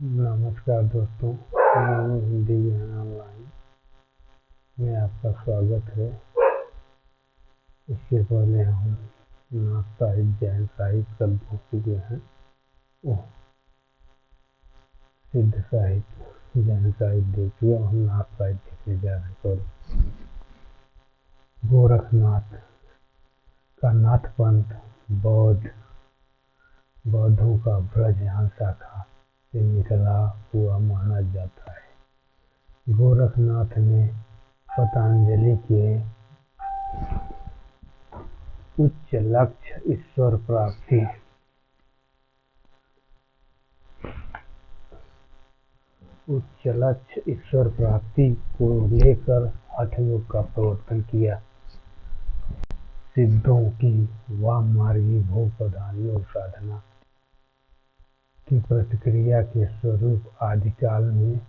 नमस्कार दोस्तों, मोनू हिंदी ज्ञान ऑनलाइन में आपका स्वागत है। इससे पहले हम नाथ साहित्य जैन साहित्य कर देख चुके हैं। ओह, सिद्ध साहित्य जैन साहित्य देख चुके हैं। हम नाथ साहित्य देखने जा रहे हैं। सॉरी, गोरखनाथ का नाथ पंथ बौद्धों का ब्रजयान शाखा से निकला हुआ माना जाता है। गोरखनाथ ने पतंजलि के उच्च लक्ष्य ईश्वर प्राप्ति को लेकर हठ योग का प्रवर्तन किया। सिद्धों की वाममार्गी भोग प्रधान योग साधना की प्रतिक्रिया के स्वरूप आदिकाल में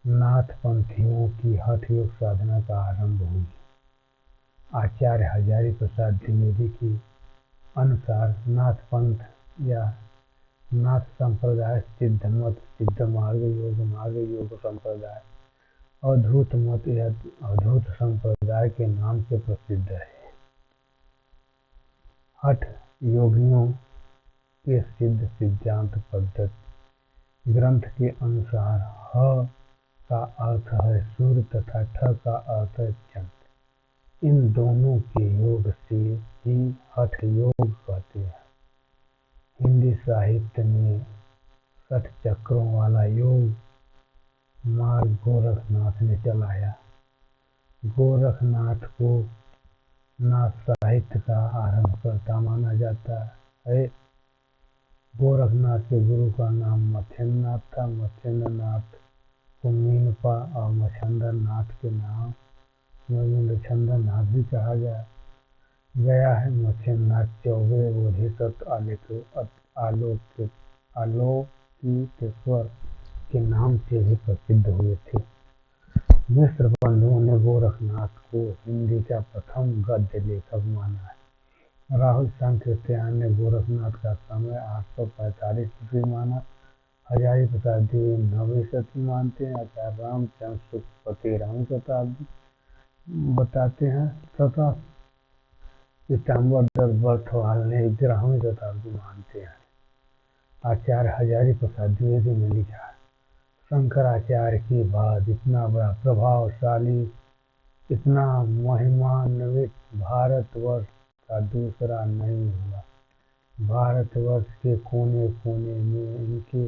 नाथ पंथियों की हठ योग साधना का आरंभ हुई। आचार्य हजारी प्रसाद द्विवेदी के अनुसार नाथ पंथ या नाथ संप्रदाय सिद्ध मत, सिद्ध मार्ग, योग संप्रदाय, अवधूत मत या अवधूत संप्रदाय के नाम से प्रसिद्ध है। हठ योगियों के सिद्ध सिद्धांत पद्धति ग्रंथ के अनुसार ह का अर्थ है सूर्य तथा ठ का अर्थ है चंद्र। इन दोनों के योग से ही हठ योग कहते हैं। हिंदी साहित्य में 60 चक्रों वाला योग मार्ग गोरखनाथ ने चलाया। गोरखनाथ को नाथ साहित्य का आरंभकर्ता माना जाता है। गोरखनाथ के गुरु का नाम मत्स्येंद्रनाथ था। मत्स्येंद्रनाथ को मीनपा और मच्छंद्रनाथ के नाम महेंद्रचंद्रनाथ भी कहा गया है। मत्स्येंद्रनाथ 14वें बोधिसत्व आलोकितेश्वर के नाम से भी प्रसिद्ध हुए थे। मिश्र बंधुओं ने गोरखनाथ को हिंदी का प्रथम गद्य लेखक माना है। राहुल सांकृत्यायन ने गोरखनाथ का समय 845 ईस्वी माना। हजारी प्रसाद द्विवेदी 9वीं शताब्दी मानते हैं। आचार्य रामचंद्र शुक्ल 13वीं शताब्दी बताते हैं तथा पीताम्बर दत्त बर्थवाल ने 11वीं शताब्दी मानते हैं। आचार्य हजारी प्रसाद द्विवेदी ने लिखा, शंकराचार्य के बाद इतना बड़ा प्रभावशाली, इतना महिमान्वित भारतवर्ष का दूसरा नहीं हुआ। भारतवर्ष के कोने कोने में इनके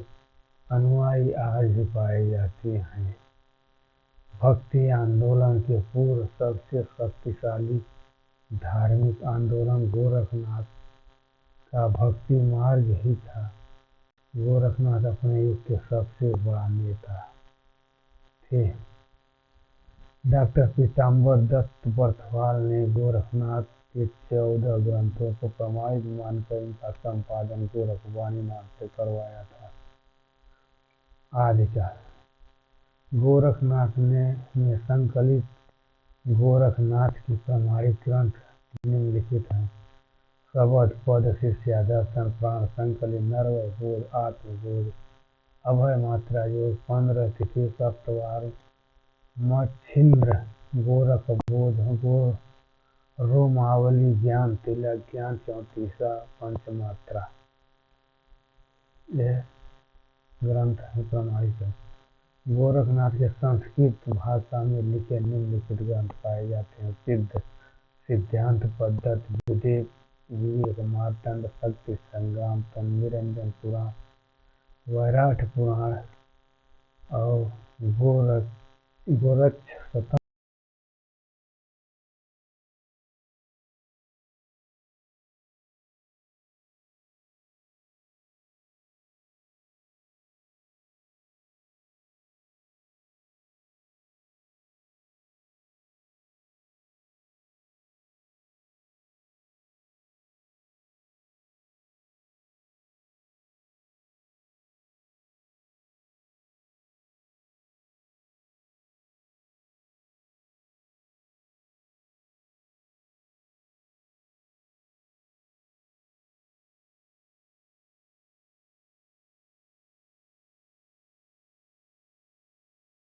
अनुयायी आज भी पाए जाते हैं। भक्ति आंदोलन के पूर्व सबसे शक्तिशाली धार्मिक आंदोलन गोरखनाथ का भक्ति मार्ग ही था। गोरखनाथ अपने युग के सबसे बड़ा नेता थे। डॉक्टर पीताम्बर दत्त बर्थवाल ने गोरखनाथ के 14 ग्रंथों को प्रमाणित मानकर इनका संपादन गोरखवाणी नाम से करवाया था। आदिकाल गोरखनाथ ने संकलित गोरखनाथ की प्रमाणित ग्रंथ निम्नलिखित हैं। शबद पद शिष्या दर्शन प्राण संकलित नरवय बोध आत्मबोध अभय मात्रा योग 15 तिथि सप्तवार मच्छिंद्र गोरख बोध रोमावली ज्ञान तिलक ज्ञान 34 पंचमात्रा। यह ग्रंथ है प्रमाणित है। गोरखनाथ के संस्कृत भाषा में लिखे निम्नलिखित ग्रंथ पाए जाते हैं। सिद्ध सिद्धांत पद्धति, विवेक विवेक मार्तंड, शक्ति संग्राम, तन्निरंजन पुराण, वैराठ पुराण और गोरक्ष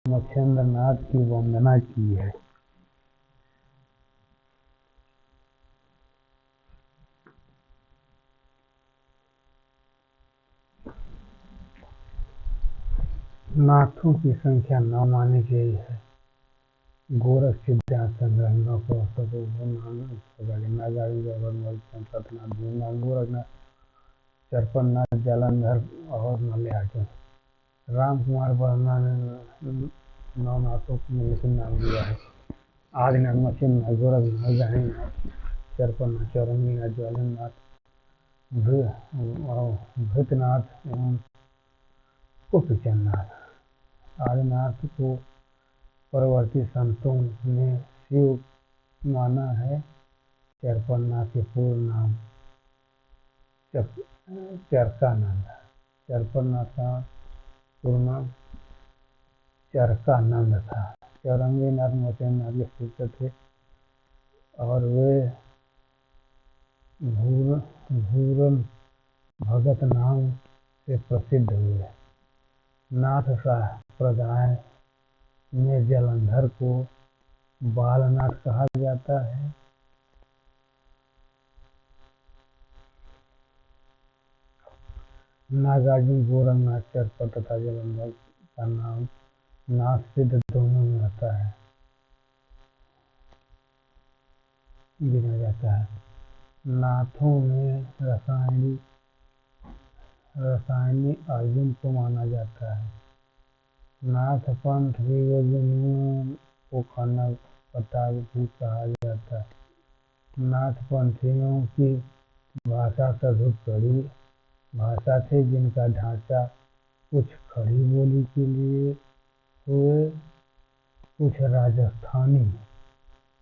मच्छिंद्र नाथ की वंदना की है। नाथों की संख्या 9 मानी गई है। गोरख सिद्धार्थ संग्रह को नागारी सतनाथ भीमनाथ गोरखनाथ चरपन्नाथ जालंधर और मल्लिकार्जुन। राम कुमार वर्मा ने 9 नाथों को मिलकर नाम दिया है। आदिनाथ, मच्छिंद्रनाथ, गोरखनाथ, गहनीनाथ, चरपन्नाथ, चौरंगीनाथ, ज्वालानाथ, भृतनाथ एवं कुपिचंदनाथ। आदिनाथ को परवर्ती संतों ने शिव माना है। चरपन्नाथ के पूर्ण नाम चरकानंद। चरपन्नाथ का पूर्ण नाम चरकानंद था। चौरंगीनाथ मच्छिंद्रनाथ के पुत्र थे और वे घूरन भगत नाम से प्रसिद्ध हुए। नाथ संप्रदाय में जालंधर को बालनाथ कहा जाता है। नागार्जुन, गोरखनाथ, चरपत तथा जालंधर का नाम नाथ सिद्ध दोनों में आता है, गिना जाता है। नाथों में रसायनी अर्जुन को माना जाता है। नाथ पंथ वियोजनियों को खाना पता भी कहा जाता है। नाथ पंथियों की भाषा सधु कड़ी भाषा थी, जिनका ढांचा कुछ खड़ी बोली के लिए हुए, कुछ राजस्थानी।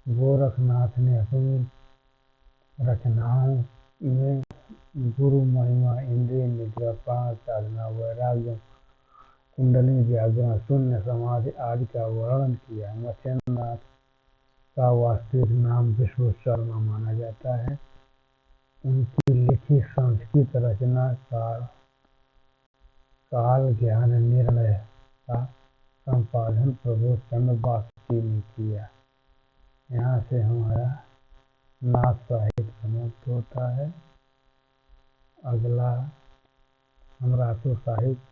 गोरखनाथ ने अपनी रचनाओं में गुरु महिमा, इंद्रिय निग्रह, प्राण साधना, वैराग्य, कुंडलिनी जागरण, शून्य समाधि आदि का वर्णन किया। मच्छिंद्रनाथ का वास्तविक नाम विश्वशर्मा माना जाता है। उनकी लिखी संस्कृत रचना काल ज्ञान निर्णय का संपादन प्रबोध चंद्र बागची ने किया। यहाँ से हमारा नाथ साहित्य समाप्त होता है। अगला हम रासो साहित्य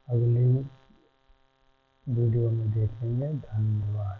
अगली वीडियो में देखेंगे। धन्यवाद।